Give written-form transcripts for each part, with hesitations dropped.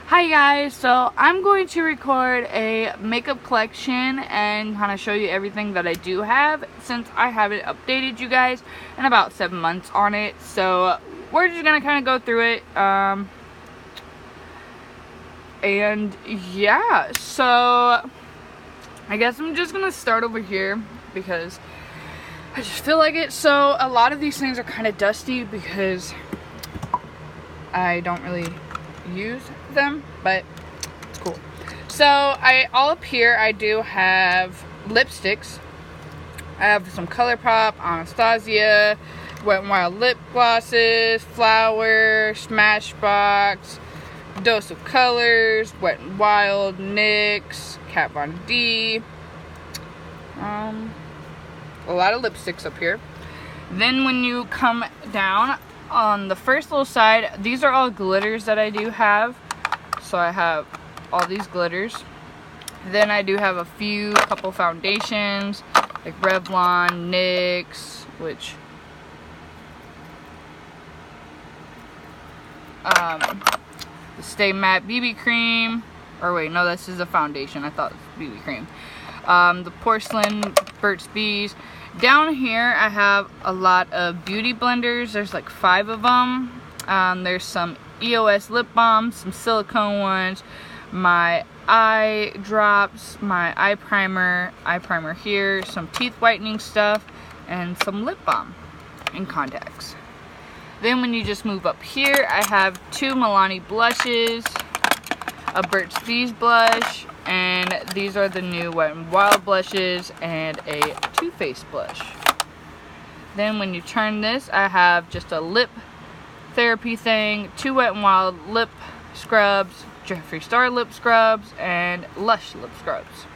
Hi guys, so I'm going to record a makeup collection and kind of show you everything that I do have since I haven't updated you guys in about 7 months on it. So we're just going to kind of go through it. And yeah, so I guess I'm just going to start over here because I just feel like it. So a lot of these things are kind of dusty because I don't really use them, but it's cool. So all up here I do have lipsticks. I have some ColourPop, Anastasia, Wet n Wild lip glosses, Flower, Smashbox, Dose of Colors, Wet n Wild, NYX, Kat Von D. A lot of lipsticks up here. Then when you come down on the first little side, these are all glitters that I do have. So I have all these glitters. Then I do have a couple foundations like Revlon, NYX, which the Stay Matte BB cream, or wait, no, this is a foundation. I thought it was BB cream. The Porcelain Burt's Bees. Down here I have a lot of beauty blenders. There's like 5 of them. There's some EOS lip balms, some silicone ones, my eye drops, my eye primer here, some teeth whitening stuff, and some lip balm and contacts. Then when you just move up here, I have 2 Milani blushes, a Burt's Bees blush, and these are the new Wet n Wild blushes, and a Too Faced blush. Then when you turn this, I have just a lip therapy thing, 2 Wet n Wild lip scrubs, Jeffree Star lip scrubs, and Lush lip scrubs.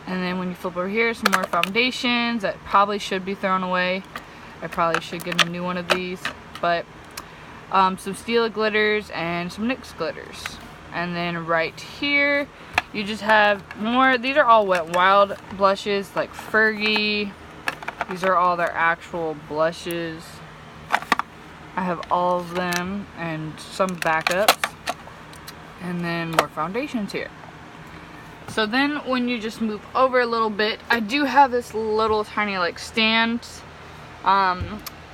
And then when you flip over here, some more foundations that probably should be thrown away. I probably should get a new one of these, but some Stila glitters and some NYX glitters. And then right here, you just have more. These are all Wet n Wild blushes, like Fergie. These are all their actual blushes. I have all of them and some backups. And then more foundations here. So then when you just move over a little bit, I do have this little tiny like stand.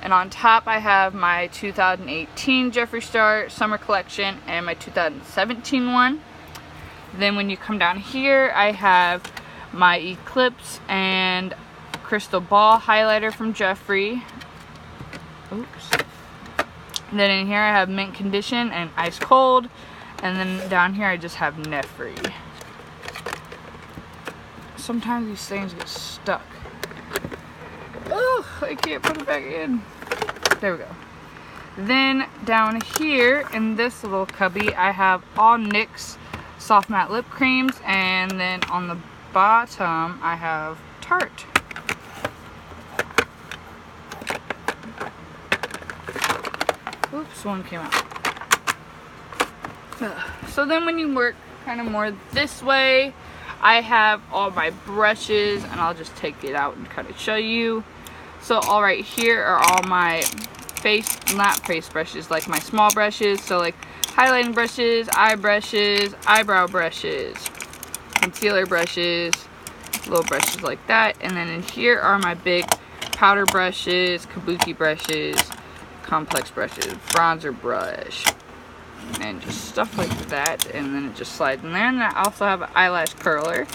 And on top I have my 2018 Jeffree Star summer collection and my 2017 one. Then when you come down here, I have my Eclipse and Crystal Ball highlighter from Jeffree. Oops. Then in here I have Mint Condition and Ice Cold. And then down here I just have Jeffree. Sometimes these things get stuck. Oh, I can't put it back in. There we go. Then down here in this little cubby, I have all NYX soft matte lip creams, and then on the bottom I have Tarte. Oops, one came out. So then when you work kind of more this way, I have all my brushes, and I'll just take it out and kind of show you. So all right here are all my not face brushes, like my small brushes. So like highlighting brushes, eye brushes, eyebrow brushes, concealer brushes, little brushes like that. And then in here are my big powder brushes, kabuki brushes, complex brushes, bronzer brush, and just stuff like that. And then it just slides in there. And then I also have an eyelash curler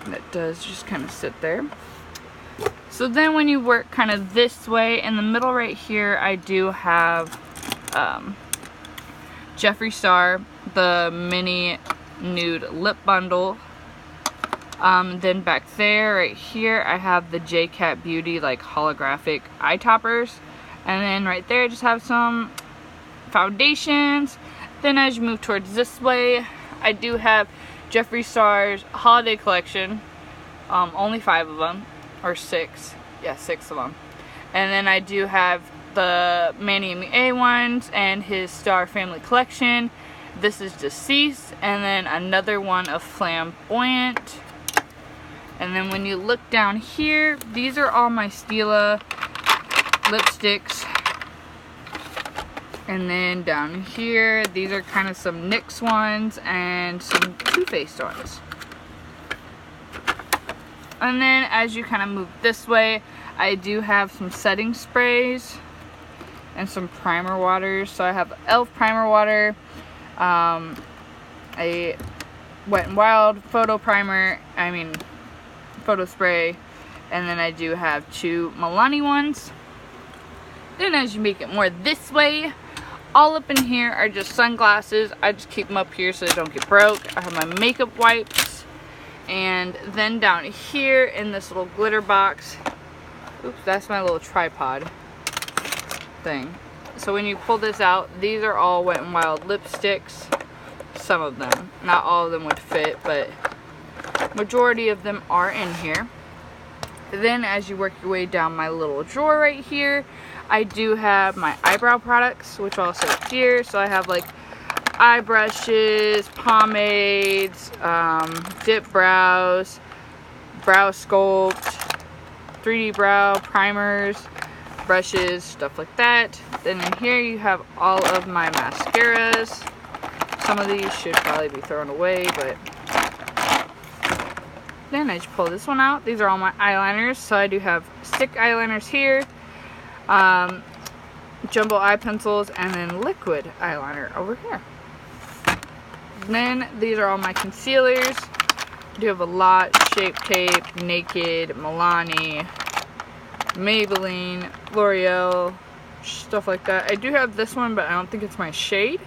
that does just kind of sit there. So then when you work kind of this way, in the middle right here, I do have Jeffree Star, the mini nude lip bundle. Then back there, right here, I have the J-Cat Beauty like holographic eye toppers. And then right there, I just have some foundations. Then as you move towards this way, I do have Jeffree Star's holiday collection. Only 5 of them. Or 6. Yeah, 6 of them. And then I do have the Manny and A ones and his Star Family collection. This is Deceased. And then another one of Flamboyant. And then when you look down here, these are all my Stila lipsticks. And then down here, these are kind of some NYX ones and some Too Faced ones. And then as you kind of move this way, I do have some setting sprays and some primer waters. So I have e.l.f. primer water, a Wet n Wild photo spray, and then I do have 2 Milani ones. Then as you make it more this way, all up in here are just sunglasses. I just keep them up here so they don't get broke. I have my makeup wipes. And then down here in this little glitter box, oops, that's my little tripod thing. So when you pull this out, these are all Wet n Wild lipsticks. Some of them. Not all of them would fit, but majority of them are in here. Then as you work your way down my little drawer right here, I do have my eyebrow products, which are also here. So I have like eye brushes, pomades, dip brows, brow sculpt, 3D brow primers, brushes, stuff like that. Then in here you have all of my mascaras. Some of these should probably be thrown away, but then I just pull this one out. These are all my eyeliners. So I do have stick eyeliners here, jumbo eye pencils, and then liquid eyeliner over here. Then these are all my concealers. I do have a lot: Shape Tape, Naked, Milani, Maybelline, L'Oreal, stuff like that. I do have this one, but I don't think it's my shade,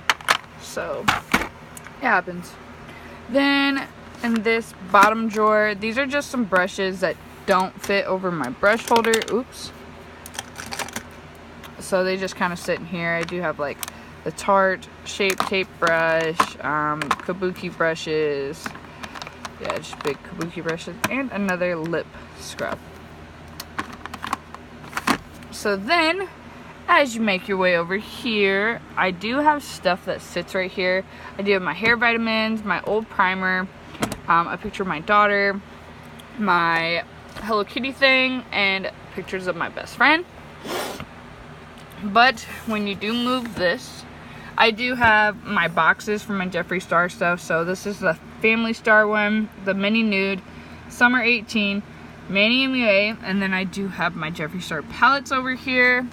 so it happens. Then in this bottom drawer, these are just some brushes that don't fit over my brush holder. Oops. So they just kind of sit in here. I do have like the Tarte Shape Tape brush, kabuki brushes, yeah, just big kabuki brushes, and another lip scrub. So then, as you make your way over here, I do have stuff that sits right here. I do have my hair vitamins, my old primer, a picture of my daughter, my Hello Kitty thing, and pictures of my best friend. But when you do move this, I do have my boxes for my Jeffree Star stuff. So this is the Family Star one, the Mini Nude, Summer 18, Manny MUA, and then I do have my Jeffree Star palettes over here.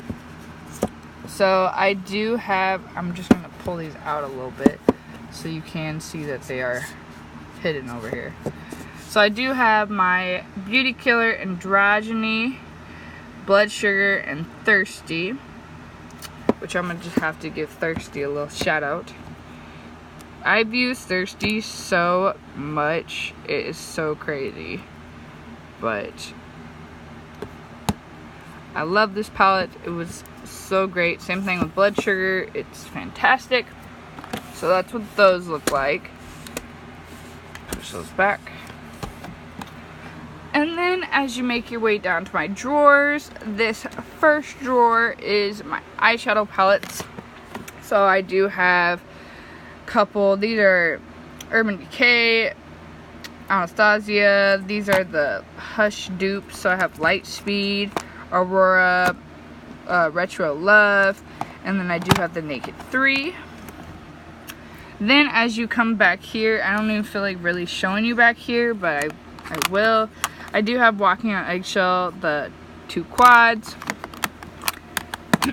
So I do have, I'm just going to pull these out a little bit so you can see that they are hidden over here. So I do have my Beauty Killer Androgyny, Blood Sugar, and Thirsty, which I'm going to just have to give Thirsty a little shout out. I've used Thirsty so much, it is so crazy, but I love this palette. It was so great. Same thing with Blood Sugar, it's fantastic. So that's what those look like. Push those back. And then as you make your way down to my drawers, this first drawer is my eyeshadow palettes. So I do have a couple. These are Urban Decay, Anastasia. These are the Hush dupes. So I have Lightspeed, Aurora, Retro Love, and then I do have the Naked 3. Then as you come back here, I don't even feel like really showing you back here, but I will. I do have Walking on Eggshell, the 2 quads.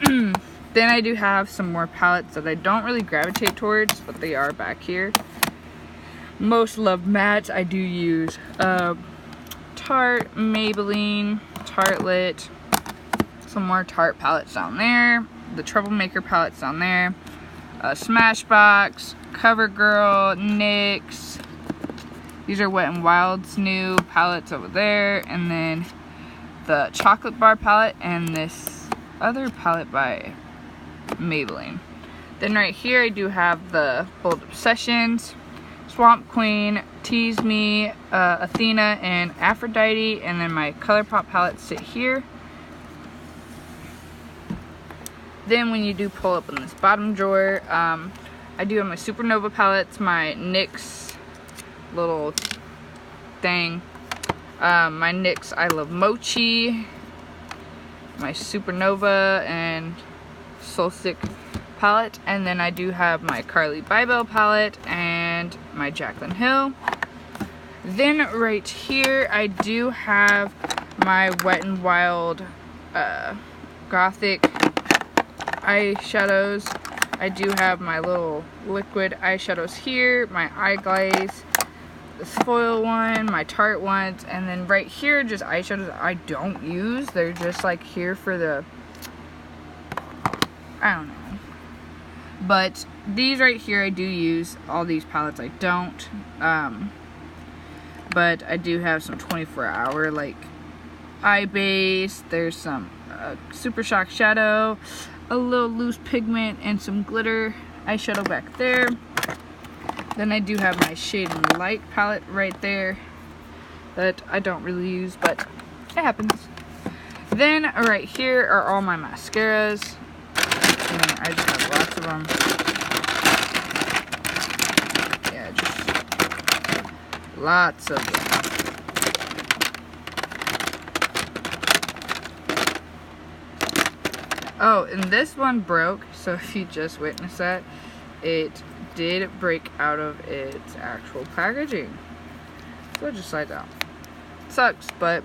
Then I do have some more palettes that I don't really gravitate towards, but they are back here. Most Love mattes. I do use Tarte, Maybelline, Tartelette, some more Tarte palettes down there, the Troublemaker palettes down there, Smashbox, CoverGirl, NYX. These are Wet n Wild's new palettes over there, and then the Chocolate Bar palette and this other palette by Maybelline. Then right here I do have the Bold Obsessions, Swamp Queen, Tease Me, Athena, and Aphrodite, and then my ColourPop palettes sit here. Then when you do pull up in this bottom drawer, I do have my Supernova palettes, my NYX little thing, my NYX I Love Mochi, my Supernova and Soulstick palette, and then I do have my Carly Bybel palette and my Jaclyn Hill. Then right here I do have my Wet n Wild Gothic eyeshadows. I do have my little liquid eyeshadows here, my eye glaze, this foil one, my Tarte ones, and then right here just eyeshadows I don't use. They're just like here for the, I don't know. But these right here I do use. All these palettes I don't. But I do have some 24-hour like eye base. There's some Super Shock shadow, a little loose pigment, and some glitter eyeshadow back there. Then I do have my Shade and Light palette right there that I don't really use, but it happens. Then right here are all my mascaras. And I just have lots of them. Yeah, just lots of them. Oh, and this one broke, so if you just witnessed that, it did break out of its actual packaging. So it just slides out. Sucks, but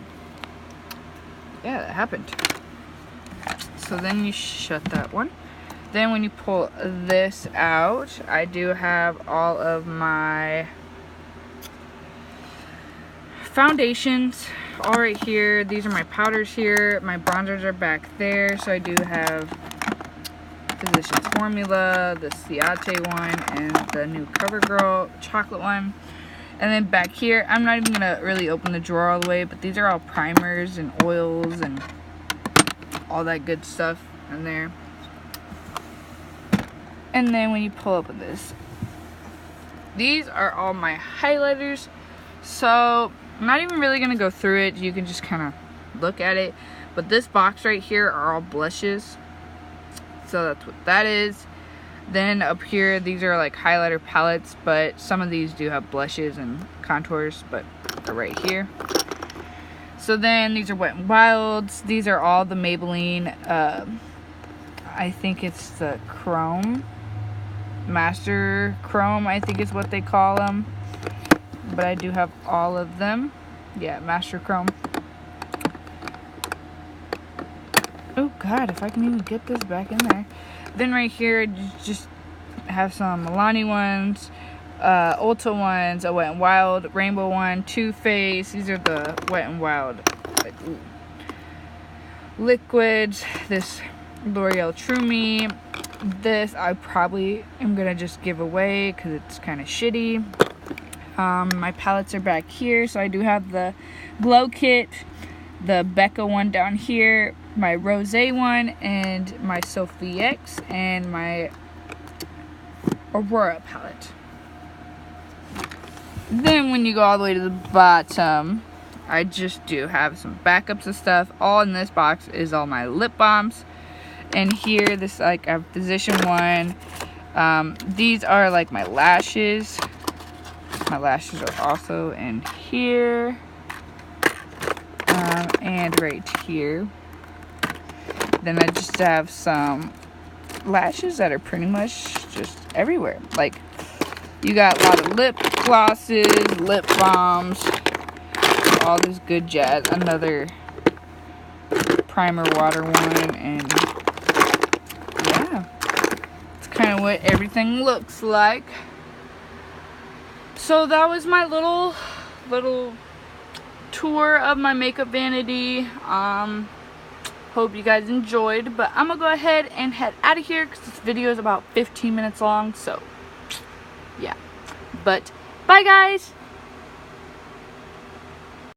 yeah, that happened. So then you shut that one. Then when you pull this out, I do have all of my foundations all right here. These are my powders here. My bronzers are back there. So I do have Physicians Formula, the Ciate one, and the new CoverGirl chocolate one. And then back here, I'm not even going to really open the drawer all the way, but these are all primers and oils and all that good stuff in there. And then when you pull open this, these are all my highlighters. So I'm not even really going to go through it. You can just kind of look at it. But this box right here are all blushes. So that's what that is. Then up here, these are like highlighter palettes, but some of these do have blushes and contours, but they're right here. So then these are Wet n Wilds. These are all the Maybelline, I think it's the Chrome, Master Chrome, I think is what they call them. But I do have all of them. Yeah, Master Chrome. Oh God, if I can even get this back in there. Then right here, just have some Milani ones, Ulta ones, a Wet n Wild rainbow one, Too Faced. These are the Wet n Wild like, liquids. This L'Oreal True Me. This I probably am gonna just give away because it's kind of shitty. My palettes are back here, so I do have the Glow Kit, the Becca one down here, my Rosé one, and my Sophie X, and my Aurora palette. Then when you go all the way to the bottom, I just do have some backups of stuff. All in this box is all my lip balms. And here, this like a Physician one. These are like my lashes. My lashes are also in here. And right here. Then I just have some lashes that are pretty much just everywhere. Like, you got a lot of lip glosses, lip balms, all this good jazz. Another primer water one, and yeah, it's kind of what everything looks like. So that was my little tour of my makeup vanity. Hope you guys enjoyed, but I'm gonna go ahead and head out of here because this video is about 15 minutes long, so yeah. But bye guys.